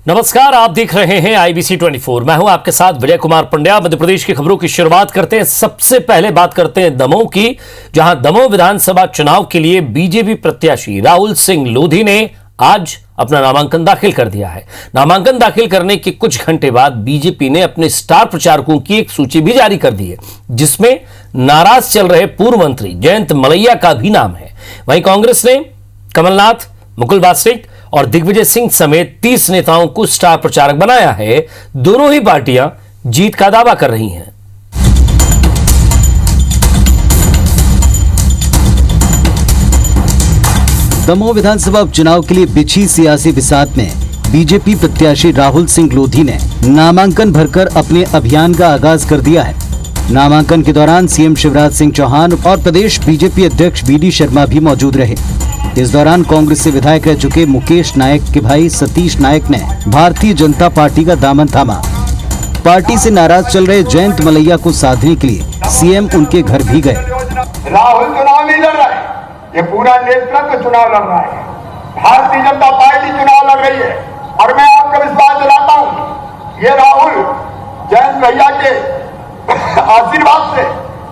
नमस्कार, आप देख रहे हैं IBC 24। मैं हूं आपके साथ विजय कुमार पंड्या। मध्य प्रदेश की खबरों की शुरुआत करते हैं। सबसे पहले बात करते हैं दमोह की, जहां दमोह विधानसभा चुनाव के लिए बीजेपी प्रत्याशी राहुल सिंह लोधी ने आज अपना नामांकन दाखिल कर दिया है। नामांकन दाखिल करने के कुछ घंटे बाद बीजेपी ने अपने स्टार प्रचारकों की एक सूची भी जारी कर दी है, जिसमें नाराज चल रहे पूर्व मंत्री जयंत मलैया का भी नाम है। वहीं कांग्रेस ने कमलनाथ, मुकुल वासनिक और दिग्विजय सिंह समेत 30 नेताओं को स्टार प्रचारक बनाया है। दोनों ही पार्टियां जीत का दावा कर रही हैं। दमोह विधानसभा उपचुनाव के लिए बिछी सियासी बिसात में बीजेपी प्रत्याशी राहुल सिंह लोधी ने नामांकन भरकर अपने अभियान का आगाज कर दिया है। नामांकन के दौरान सीएम शिवराज सिंह चौहान और प्रदेश बीजेपी अध्यक्ष BD शर्मा भी मौजूद रहे। इस दौरान कांग्रेस से विधायक रह चुके मुकेश नायक के भाई सतीश नायक ने भारतीय जनता पार्टी का दामन थामा। पार्टी से नाराज चल रहे जयंत मलैया को साधने के लिए सीएम उनके घर भी गए। राहुल चुनाव नहीं लड़ रहा है, ये पूरा नेतृत्व चुनाव लड़ रहा है। भारतीय जनता पार्टी चुनाव लड़ रही है और मैं आपको विश्वास दिलाता हूँ, ये राहुल जयंत मलैया के आशीर्वाद से,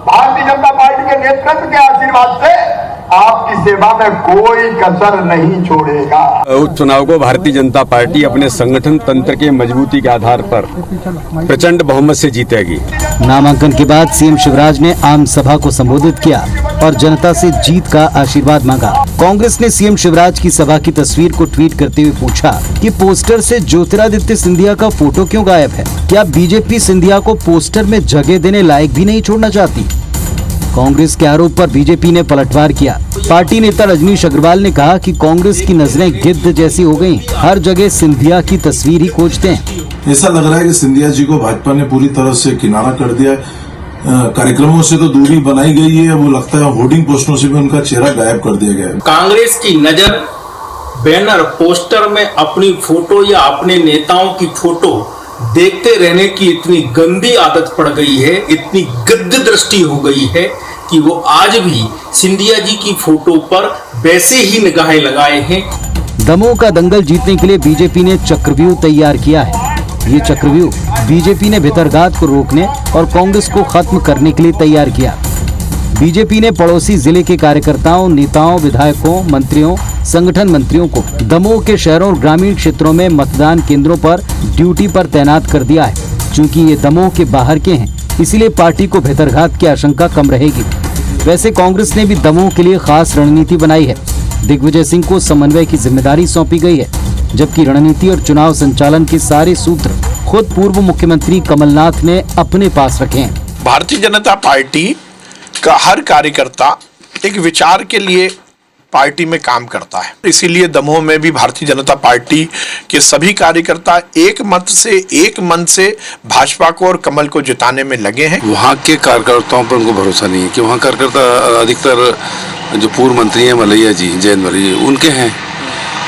भारतीय जनता पार्टी के नेतृत्व के आशीर्वाद से आपकी सेवा में कोई कसर नहीं छोड़ेगा। उपचुनाव को भारतीय जनता पार्टी अपने संगठन तंत्र के मजबूती के आधार पर प्रचंड बहुमत से जीतेगी। नामांकन के बाद सीएम शिवराज ने आम सभा को संबोधित किया और जनता से जीत का आशीर्वाद मांगा। कांग्रेस ने सीएम शिवराज की सभा की तस्वीर को ट्वीट करते हुए पूछा कि पोस्टर से ज्योतिरादित्य सिंधिया का फोटो क्यों गायब है? क्या बीजेपी सिंधिया को पोस्टर में जगह देने लायक भी नहीं छोड़ना चाहती? कांग्रेस के आरोप पर बीजेपी ने पलटवार किया। पार्टी नेता रजनीश अग्रवाल ने कहा कि कांग्रेस की नजरें गिद्ध जैसी हो गईं, हर जगह सिंधिया की तस्वीर ही खोजते हैं। ऐसा लग रहा है कि सिंधिया जी को भाजपा ने पूरी तरह से किनारा कर दिया है। कार्यक्रमों से तो दूरी बनाई गई है, वो लगता है होर्डिंग पोस्टरों से भी उनका चेहरा गायब कर दिया गया है। कांग्रेस की नजर बैनर पोस्टर में अपनी फोटो या अपने नेताओं की फोटो देखते रहने की इतनी गंदी आदत पड़ गई है, इतनी गद्द दृष्टि हो गई है कि वो आज भी सिंधिया जी की फोटो पर वैसे ही निगाहें लगाए हैं। दमोह का दंगल जीतने के लिए बीजेपी ने चक्रव्यूह तैयार किया है। ये चक्रव्यूह बीजेपी ने भितरघात को रोकने और कांग्रेस को खत्म करने के लिए तैयार किया। बीजेपी ने पड़ोसी जिले के कार्यकर्ताओं, नेताओं, विधायकों, मंत्रियों, संगठन मंत्रियों को दमोह के शहरों और ग्रामीण क्षेत्रों में मतदान केंद्रों पर ड्यूटी पर तैनात कर दिया है। चूंकि ये दमोह के बाहर के हैं, इसीलिए पार्टी को भितरघात की आशंका कम रहेगी। वैसे कांग्रेस ने भी दमोह के लिए खास रणनीति बनाई है। दिग्विजय सिंह को समन्वय की जिम्मेदारी सौंपी गई है, जबकि रणनीति और चुनाव संचालन के सारे सूत्र खुद पूर्व मुख्यमंत्री कमलनाथ ने अपने पास रखे हैं। भारतीय जनता पार्टी का हर कार्यकर्ता एक विचार के लिए पार्टी में काम करता है, इसीलिए दमोह में भी भारतीय जनता पार्टी के सभी कार्यकर्ता एक मन से भाजपा को और कमल को जिताने में लगे हैं। वहाँ के कार्यकर्ताओं पर उनको भरोसा नहीं है कि वहाँ कार्यकर्ता अधिकतर जो पूर्व मंत्री हैं मलैया जी, जयंत मलैया जी, उनके हैं।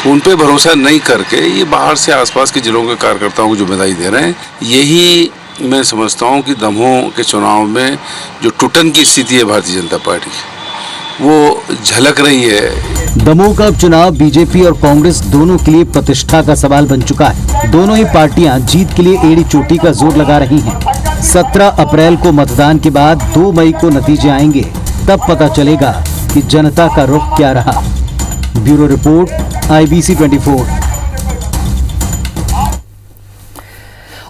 उन पे भरोसा नहीं करके ये बाहर से आसपास के जिलों के कार्यकर्ताओं को जिम्मेदारी दे रहे हैं। यही मैं समझता हूँ कि दमोह के चुनाव में जो टूटन की स्थिति है भारतीय जनता पार्टी की, वो झलक रही है। दमोह का उपचुनाव बीजेपी और कांग्रेस दोनों के लिए प्रतिष्ठा का सवाल बन चुका है। दोनों ही पार्टियां जीत के लिए एड़ी चोटी का जोर लगा रही हैं। 17 अप्रैल को मतदान के बाद 2 मई को नतीजे आएंगे, तब पता चलेगा कि जनता का रुख क्या रहा। Bureau report, IBC 24।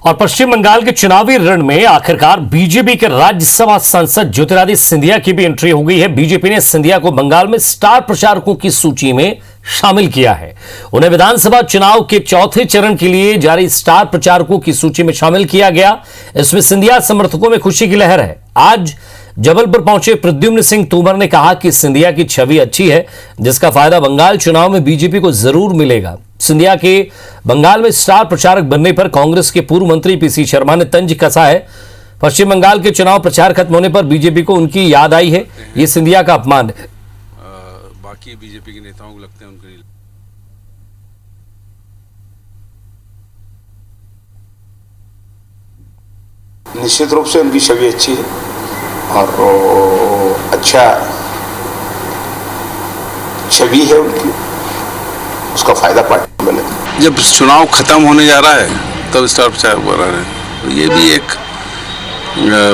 और पश्चिम बंगाल के चुनावी रण में आखिरकार बीजेपी के राज्यसभा सांसद ज्योतिरादित्य सिंधिया की भी एंट्री हो गई है। बीजेपी ने सिंधिया को बंगाल में स्टार प्रचारकों की सूची में शामिल किया है। उन्हें विधानसभा चुनाव के चौथे चरण के लिए जारी स्टार प्रचारकों की सूची में शामिल किया गया। इसमें सिंधिया समर्थकों में खुशी की लहर है। आज जबलपुर पहुंचे प्रद्युम्न सिंह तोमर ने कहा कि सिंधिया की छवि अच्छी है, जिसका फायदा बंगाल चुनाव में बीजेपी को जरूर मिलेगा। सिंधिया के बंगाल में स्टार प्रचारक बनने पर कांग्रेस के पूर्व मंत्री PC शर्मा ने तंज कसा है। पश्चिम बंगाल के चुनाव प्रचार खत्म होने पर बीजेपी को उनकी याद आई है, ये सिंधिया का अपमान है। बाकी बीजेपी के नेताओं को लगता है उनके निश्चित रूप से उनकी छवि अच्छी है और अच्छा छवि है उनकी, उसका फायदा पार्टी को मिलेगा। जब चुनाव खत्म होने जा रहा है तब स्टार प्रचारक बना रहे हैं, तो ये भी एक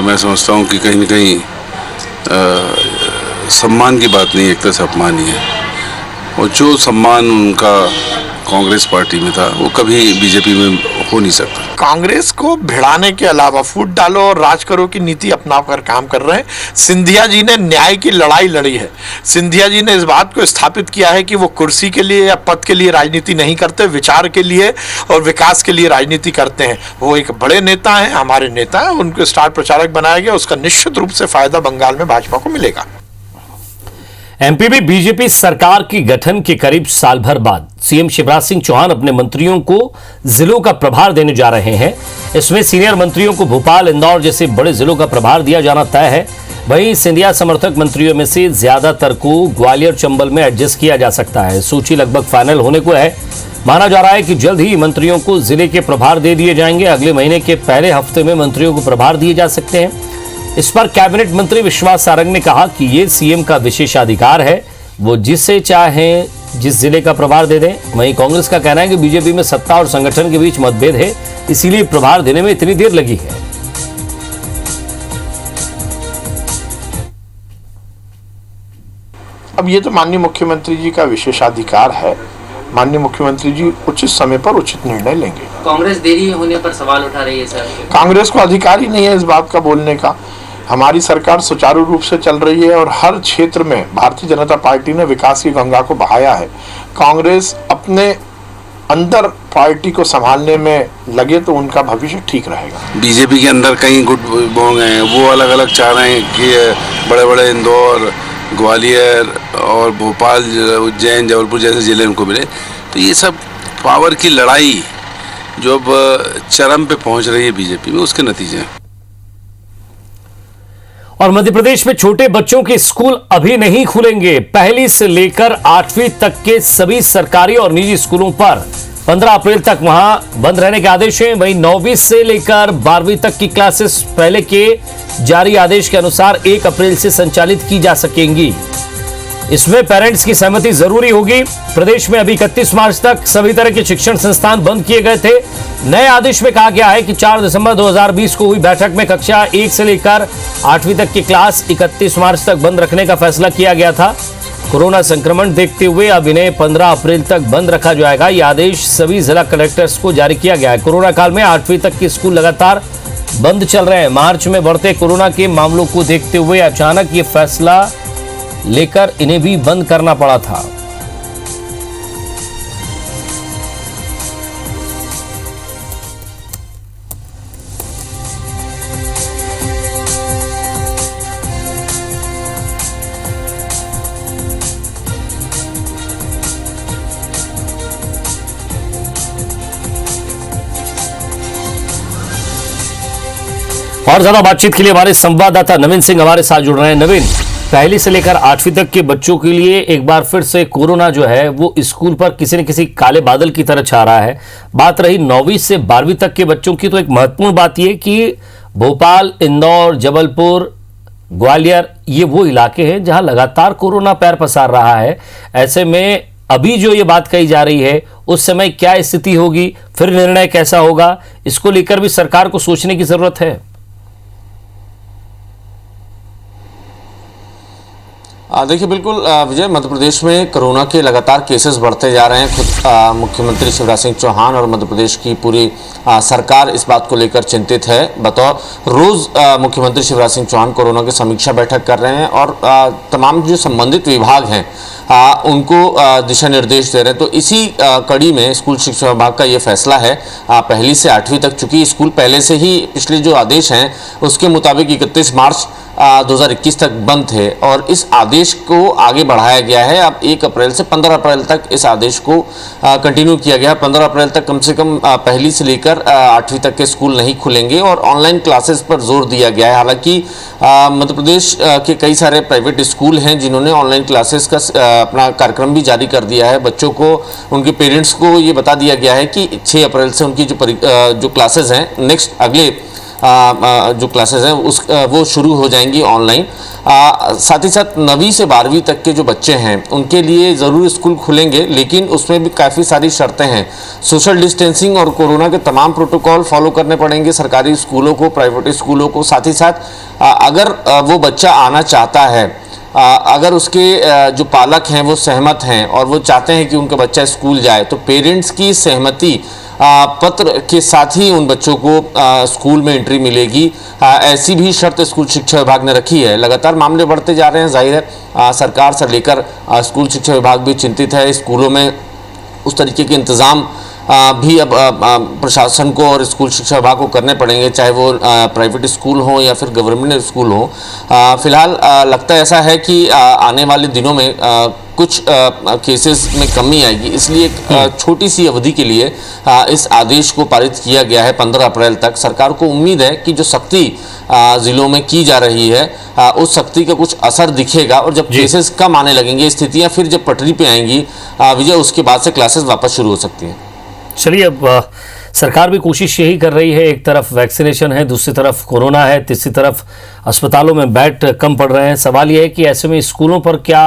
मैं समझता हूँ कि कहीं न कहीं सम्मान की बात नहीं, एक तरह से अपमान ही है। और जो सम्मान उनका कांग्रेस पार्टी में था वो कभी बीजेपी में हो नहीं सकता। कांग्रेस को भिड़ाने के अलावा फूट डालो और राज करो की नीति अपनाकर काम कर रहे हैं। सिंधिया जी ने न्याय की लड़ाई लड़ी है। सिंधिया जी ने इस बात को स्थापित किया है कि वो कुर्सी के लिए या पद के लिए राजनीति नहीं करते, विचार के लिए और विकास के लिए राजनीति करते हैं। वो एक बड़े नेता हैं, हमारे नेता हैं, उनको स्टार प्रचारक बनाया गया, उसका निश्चित रूप से फायदा बंगाल में भाजपा को मिलेगा। एमपी में बीजेपी सरकार की गठन के करीब साल भर बाद सीएम शिवराज सिंह चौहान अपने मंत्रियों को जिलों का प्रभार देने जा रहे हैं। इसमें सीनियर मंत्रियों को भोपाल, इंदौर जैसे बड़े जिलों का प्रभार दिया जाना तय है। वहीं सिंधिया समर्थक मंत्रियों में से ज्यादातर को ग्वालियर, चंबल में एडजस्ट किया जा सकता है। सूची लगभग फाइनल होने को है। माना जा रहा है कि जल्द ही मंत्रियों को जिले के प्रभार दे दिए जाएंगे। अगले महीने के पहले हफ्ते में मंत्रियों को प्रभार दिए जा सकते हैं। इस पर कैबिनेट मंत्री विश्वास सारंग ने कहा कि ये सीएम का विशेषाधिकार है, वो जिससे चाहें जिस जिले का प्रभार दे दें। वहीं कांग्रेस का कहना है कि बीजेपी में सत्ता और संगठन के बीच मतभेद है, इसीलिए प्रभार देने में इतनी देर लगी है। अब ये तो माननीय मुख्यमंत्री जी का विशेषाधिकार है। माननीय मुख्यमंत्री जी उचित समय पर उचित निर्णय लेंगे। कांग्रेस देरी होने पर सवाल उठा रही है सर। कांग्रेस को अधिकार ही नहीं है इस बात का बोलने का। हमारी सरकार सुचारू रूप से चल रही है और हर क्षेत्र में भारतीय जनता पार्टी ने विकास की गंगा को बहाया है। कांग्रेस अपने अंदर पार्टी को संभालने में लगे तो उनका भविष्य ठीक रहेगा। बीजेपी के अंदर कई गुट बोंग हैं, वो अलग अलग चाह रहे हैं कि बड़े बड़े इंदौर, ग्वालियर और भोपाल, उज्जैन, जबलपुर जैसे जिले उनको मिले। तो ये सब पावर की लड़ाई जो अब चरम पे पहुंच रही है बीजेपी में, उसके नतीजे हैं। और मध्य प्रदेश में छोटे बच्चों के स्कूल अभी नहीं खुलेंगे। पहली से लेकर 8वीं तक के सभी सरकारी और निजी स्कूलों पर 15 अप्रैल तक वहां बंद रहने के आदेश हैं। वहीं 9वीं से लेकर 12वीं तक की क्लासेस पहले के जारी आदेश के अनुसार 1 अप्रैल से संचालित की जा सकेंगी। इसमें पेरेंट्स की सहमति जरूरी होगी। प्रदेश में अभी 31 मार्च तक सभी तरह के शिक्षण संस्थान बंद किए गए थे। नए आदेश में कहा गया है कि 4 दिसंबर 2020 को हुई बैठक में कक्षा 1 से लेकर 8वीं तक की क्लास 31 मार्च तक बंद रखने का फैसला किया गया था। कोरोना संक्रमण देखते हुए अब इन्हें 15 अप्रैल तक बंद रखा जाएगा। यह आदेश सभी जिला कलेक्टर्स को जारी किया गया है। कोरोना काल में 8वीं तक के स्कूल लगातार बंद चल रहे हैं। मार्च में बढ़ते कोरोना के मामलों को देखते हुए अचानक ये फैसला लेकर इन्हें भी बंद करना पड़ा था। और ज्यादा बातचीत के लिए हमारे संवाददाता नवीन सिंह हमारे साथ जुड़ रहे हैं। नवीन, पहली से लेकर 8वीं तक के बच्चों के लिए एक बार फिर से कोरोना जो है वो स्कूल पर किसी न किसी काले बादल की तरह छा रहा है। बात रही 9वीं से 12वीं तक के बच्चों की, तो एक महत्वपूर्ण बात यह कि भोपाल, इंदौर, जबलपुर, ग्वालियर ये वो इलाके हैं जहां लगातार कोरोना पैर पसार रहा है। ऐसे में अभी जो ये बात कही जा रही है उस समय क्या स्थिति होगी, फिर निर्णय कैसा होगा, इसको लेकर भी सरकार को सोचने की जरूरत है। देखिए बिल्कुल विजय, मध्य प्रदेश में कोरोना के लगातार केसेस बढ़ते जा रहे हैं। खुद मुख्यमंत्री शिवराज सिंह चौहान और मध्य प्रदेश की पूरी सरकार इस बात को लेकर चिंतित है। बतौर रोज मुख्यमंत्री शिवराज सिंह चौहान कोरोना की समीक्षा बैठक कर रहे हैं और तमाम जो संबंधित विभाग हैं उनको दिशा निर्देश दे रहे हैं। तो इसी कड़ी में स्कूल शिक्षा विभाग का ये फैसला है। पहली से 8वीं तक, चूंकि स्कूल पहले से ही पिछले जो आदेश हैं उसके मुताबिक 31 मार्च 2021 तक बंद थे और इस आदेश को आगे बढ़ाया गया है। अब 1 अप्रैल से 15 अप्रैल तक इस आदेश को कंटिन्यू किया गया है। 15 अप्रैल तक कम से कम पहली से लेकर 8वीं तक के स्कूल नहीं खुलेंगे और ऑनलाइन क्लासेस पर जोर दिया गया है। हालांकि मध्य प्रदेश के कई सारे प्राइवेट स्कूल हैं जिन्होंने ऑनलाइन क्लासेस का अपना कार्यक्रम भी जारी कर दिया है। बच्चों को, उनके पेरेंट्स को ये बता दिया गया है कि 6 अप्रैल से उनकी जो क्लासेस हैं नेक्स्ट अगले जो क्लासेस हैं वो शुरू हो जाएंगी ऑनलाइन। साथ ही साथ 9वीं से 12वीं तक के जो बच्चे हैं उनके लिए ज़रूर स्कूल खुलेंगे, लेकिन उसमें भी काफ़ी सारी शर्तें हैं। सोशल डिस्टेंसिंग और कोरोना के तमाम प्रोटोकॉल फॉलो करने पड़ेंगे सरकारी स्कूलों को, प्राइवेट स्कूलों को। साथ ही साथ अगर वो बच्चा आना चाहता है, अगर उसके जो पालक हैं वो सहमत हैं और वो चाहते हैं कि उनका बच्चा स्कूल जाए, तो पेरेंट्स की सहमति पत्र के साथ ही उन बच्चों को स्कूल में एंट्री मिलेगी। ऐसी भी शर्त स्कूल शिक्षा विभाग ने रखी है। लगातार मामले बढ़ते जा रहे हैं, जाहिर है सरकार से लेकर स्कूल शिक्षा विभाग भी चिंतित है। स्कूलों में उस तरीके के इंतज़ाम भी अब प्रशासन को और स्कूल शिक्षा विभाग को करने पड़ेंगे, चाहे वो प्राइवेट स्कूल हो या फिर गवर्नमेंट स्कूल हो। फिलहाल लगता ऐसा है कि आने वाले दिनों में कुछ केसेस में कमी आएगी, इसलिए एक छोटी सी अवधि के लिए इस आदेश को पारित किया गया है 15 अप्रैल तक। सरकार को उम्मीद है कि जो सख्ती ज़िलों में की जा रही है उस सख्ती का कुछ असर दिखेगा और जब केसेस कम आने लगेंगे, स्थितियां फिर जब पटरी पे आएंगी विजय, उसके बाद से क्लासेस वापस शुरू हो सकती हैं। चलिए, अब सरकार भी कोशिश यही कर रही है। एक तरफ वैक्सीनेशन है, दूसरी तरफ कोरोना है, तीसरी तरफ अस्पतालों में बेड कम पड़ रहे हैं। सवाल यह है कि ऐसे में स्कूलों पर क्या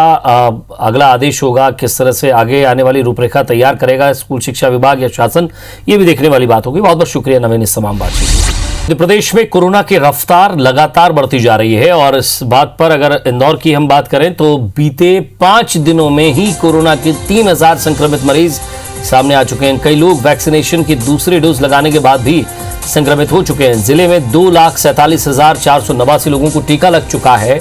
अगला आदेश होगा, किस तरह से आगे आने वाली रूपरेखा तैयार करेगा स्कूल शिक्षा विभाग या शासन, ये भी देखने वाली बात होगी। बहुत बहुत शुक्रिया नवीन, इस तमाम बातचीत। मध्य प्रदेश में कोरोना की रफ्तार लगातार बढ़ती जा रही है और इस बात पर अगर इंदौर की हम बात करें तो बीते 5 दिनों में ही कोरोना के 3000 संक्रमित मरीज सामने आ चुके हैं। कई लोग वैक्सीनेशन की दूसरी डोज लगाने के बाद भी संक्रमित हो चुके हैं। जिले में 2,47,489 लोगों को टीका लग चुका है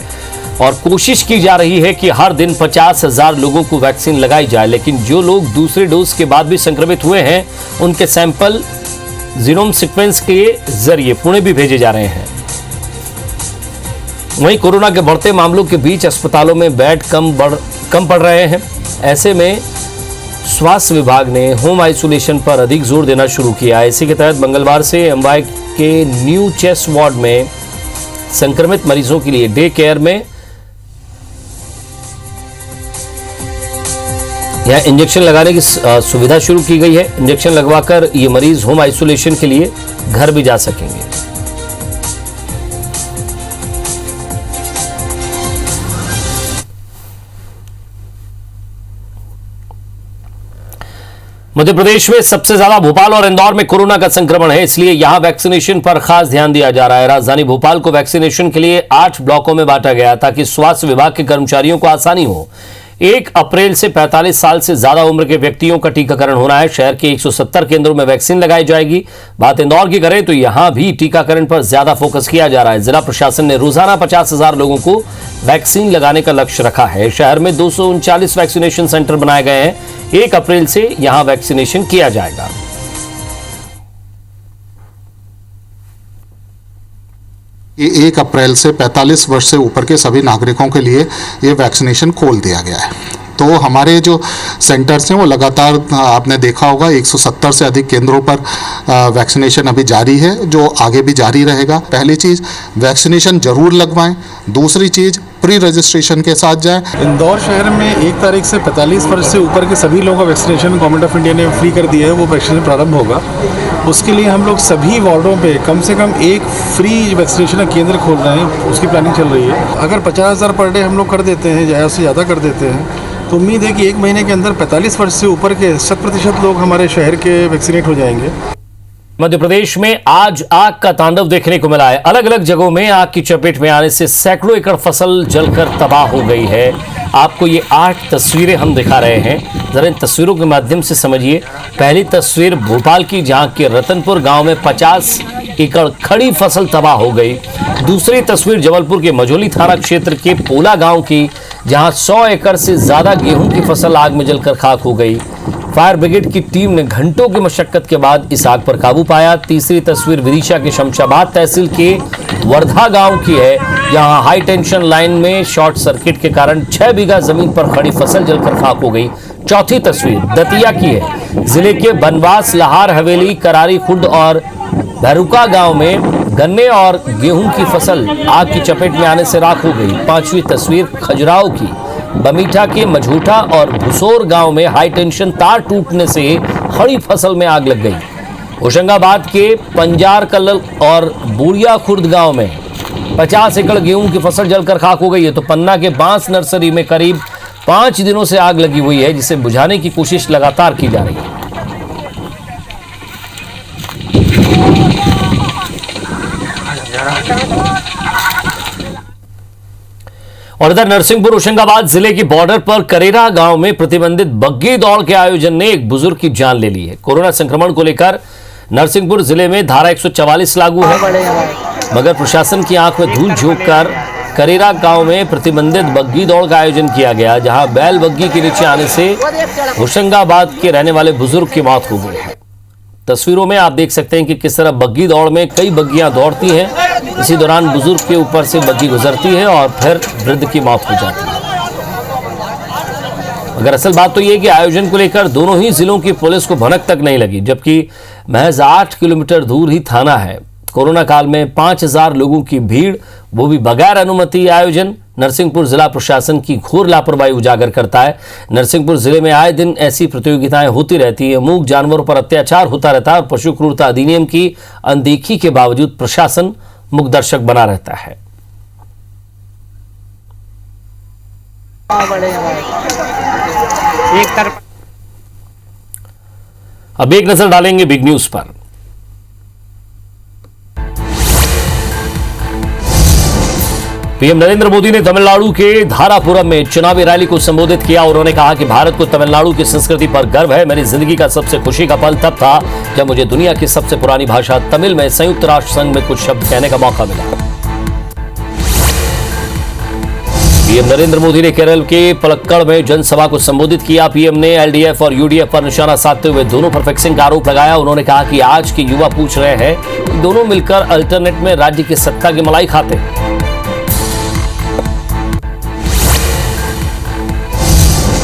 और कोशिश की जा रही है कि हर दिन 50,000 लोगों को वैक्सीन लगाई जाए, लेकिन जो लोग दूसरी डोज के बाद भी संक्रमित हुए हैं उनके सैंपल जीनोम सीक्वेंस के जरिए पुणे भी भेजे जा रहे हैं। वहीं कोरोना के बढ़ते मामलों के बीच अस्पतालों में बेड कम पड़ रहे हैं। ऐसे में स्वास्थ्य विभाग ने होम आइसोलेशन पर अधिक जोर देना शुरू किया है। इसी के तहत मंगलवार से अंबाई के न्यू चेस्ट वार्ड में संक्रमित मरीजों के लिए डे केयर में यहां इंजेक्शन लगाने की सुविधा शुरू की गई है। इंजेक्शन लगवाकर ये मरीज होम आइसोलेशन के लिए घर भी जा सकेंगे। मध्य प्रदेश में सबसे ज्यादा भोपाल और इंदौर में कोरोना का संक्रमण है, इसलिए यहां वैक्सीनेशन पर खास ध्यान दिया जा रहा है। राजधानी भोपाल को वैक्सीनेशन के लिए 8 ब्लॉकों में बांटा गया ताकि स्वास्थ्य विभाग के कर्मचारियों को आसानी हो। 1 अप्रैल से 45 साल से ज्यादा उम्र के व्यक्तियों का टीकाकरण होना है। शहर के 170 केंद्रों में वैक्सीन लगाई जाएगी। बात इंदौर की करें तो यहां भी टीकाकरण पर ज्यादा फोकस किया जा रहा है। जिला प्रशासन ने रोजाना 50,000 लोगों को वैक्सीन लगाने का लक्ष्य रखा है। शहर में 239 वैक्सीनेशन सेंटर बनाए गए हैं। 1 अप्रैल से यहां वैक्सीनेशन किया जाएगा। 1 अप्रैल से 45 वर्ष से ऊपर के सभी नागरिकों के लिए ये वैक्सीनेशन खोल दिया गया है। तो हमारे जो सेंटर्स हैं वो लगातार आपने देखा होगा 170 से अधिक केंद्रों पर वैक्सीनेशन अभी जारी है, जो आगे भी जारी रहेगा। पहली चीज़ वैक्सीनेशन जरूर लगवाएं। दूसरी चीज़ प्री रजिस्ट्रेशन के साथ जाएं। इंदौर शहर में 1 तारीख से 45 वर्ष से ऊपर के सभी लोगों का वैक्सीनेशन गवर्नमेंट ऑफ इंडिया ने फ्री कर दिया है। वो वैक्सीनेशन प्रारंभ होगा। उसके लिए हम लोग सभी वार्डों पे कम से कम 1 फ्री वैक्सीनेशन केंद्र खोल रहे हैं, उसकी प्लानिंग चल रही है। अगर 50,000 पर डे हम लोग कर देते हैं, ज़्यादा से ज़्यादा कर देते हैं, तो उम्मीद है कि 1 महीने के अंदर 45 वर्ष से ऊपर के 100% लोग हमारे शहर के वैक्सीनेट हो जाएंगे। मध्य प्रदेश में आज आग का तांडव देखने को मिला है। अलग अलग जगहों में आग की चपेट में आने से सैकड़ों एकड़ फसल जलकर तबाह हो गई है। आपको ये 8 तस्वीरें हम दिखा रहे हैं, जरा इन तस्वीरों के माध्यम से समझिए। पहली तस्वीर भोपाल की, जहां के रतनपुर गांव में 50 एकड़ खड़ी फसल तबाह हो गई। दूसरी तस्वीर जबलपुर के मझोली थाना क्षेत्र के पोला गांव की, जहां 100 एकड़ से ज्यादा गेहूं की फसल आग में जलकर खाक हो गई। फायर ब्रिगेड की टीम ने घंटों की मशक्कत के बाद इस आग पर काबू पाया। तीसरी तस्वीर विदिशा के शमशाबाद तहसील के वर्धा गांव की है, जहां हाई टेंशन लाइन में शॉर्ट सर्किट के कारण 6 बीघा जमीन पर खड़ी फसल जलकर खाक हो गई। चौथी तस्वीर दतिया की है। जिले के बनवास, लहार हवेली, करारी खुर्द और भैरुका गांव में गन्ने और गेहूं की फसल आग की चपेट में आने से राख हो गई। पांचवी तस्वीर खजुराहो की, बमीठा के मझूठा और भुसोर गांव में हाई टेंशन तार टूटने से खड़ी फसल में आग लग गई। होशंगाबाद के पंजार कल्लल और बूरिया खुर्द गांव में 50 एकड़ गेहूं की फसल जलकर खाक हो गई है। तो पन्ना के बांस नर्सरी में करीब 5 दिनों से आग लगी हुई है, जिसे बुझाने की कोशिश लगातार की जा रही है। और इधर नरसिंहपुर होशंगाबाद जिले की बॉर्डर पर करेरा गांव में प्रतिबंधित बग्गी दौड़ के आयोजन ने एक बुजुर्ग की जान ले ली है। कोरोना संक्रमण को लेकर नरसिंहपुर जिले में धारा 144 लागू है, मगर प्रशासन की आंख में धूल झोंककर करेरा गांव में प्रतिबंधित बग्गी दौड़ का आयोजन किया गया, जहां बैल बग्गी के नीचे आने से होशंगाबाद के रहने वाले बुजुर्ग की मौत हो गई है। तस्वीरों में आप देख सकते हैं कि किस तरह बग्गी दौड़ में कई बग्गियां दौड़ती हैं। इसी दौरान बुजुर्ग के ऊपर से बग्गी गुजरती है और फिर वृद्ध की मौत हो जाती है। मगर असल बात तो यह कि आयोजन को लेकर दोनों ही जिलों की पुलिस को भनक तक नहीं लगी, जबकि महज 8 किलोमीटर दूर ही थाना है। कोरोना काल में 5000 लोगों की भीड़, वो भी बगैर अनुमति आयोजन, नरसिंहपुर जिला प्रशासन की घोर लापरवाही उजागर करता है। नरसिंहपुर जिले में आए दिन ऐसी प्रतियोगिताएं होती रहती है। मूक जानवरों पर अत्याचार होता रहता है और पशु क्रूरता अधिनियम की अनदेखी के बावजूद प्रशासन मूक दर्शक बना रहता है। अब एक नजर डालेंगे बिग न्यूज पर। पीएम नरेंद्र मोदी ने तमिलनाडु के धारापुरम में चुनावी रैली को संबोधित किया। उन्होंने कहा कि भारत को तमिलनाडु की संस्कृति पर गर्व है। मेरी जिंदगी का सबसे खुशी का पल तब था जब मुझे दुनिया की सबसे पुरानी भाषा तमिल में संयुक्त राष्ट्र संघ में कुछ शब्द कहने का मौका मिला। पीएम नरेंद्र मोदी ने केरल के पलक्कड़ में जनसभा को संबोधित किया। पीएम ने एलडीएफ और यूडीएफ पर निशाना साधते हुए दोनों पर फिक्सिंग का आरोप लगाया। उन्होंने कहा कि आज के युवा पूछ रहे हैं कि दोनों मिलकर अल्टरनेट में राज्य की सत्ता की मलाई खाते।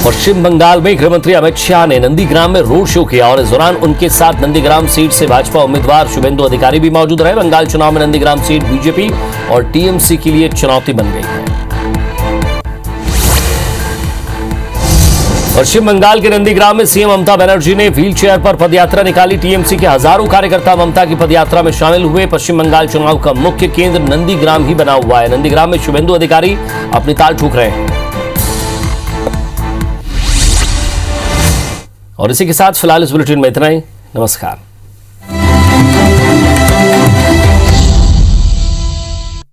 पश्चिम बंगाल में गृहमंत्री अमित शाह ने नंदीग्राम में रोड शो किया और इस दौरान उनके साथ नंदीग्राम सीट से भाजपा उम्मीदवार शुभेंदु अधिकारी भी मौजूद रहे। बंगाल चुनाव में नंदीग्राम सीट बीजेपी और टीएमसी के लिए चुनौती बन गई है। पश्चिम बंगाल के नंदीग्राम में सीएम ममता बनर्जी ने व्हीलचेयर पर पदयात्रा निकाली। टीएमसी के हजारों कार्यकर्ता ममता की पदयात्रा में शामिल हुए। पश्चिम बंगाल चुनाव का मुख्य केंद्र नंदीग्राम ही बना हुआ है। नंदीग्राम में शुभेंदु अधिकारी अपनी ताल ठोक रहे हैं। और इसी के साथ फिलहाल इस बुलेटिन में इतना ही। नमस्कार।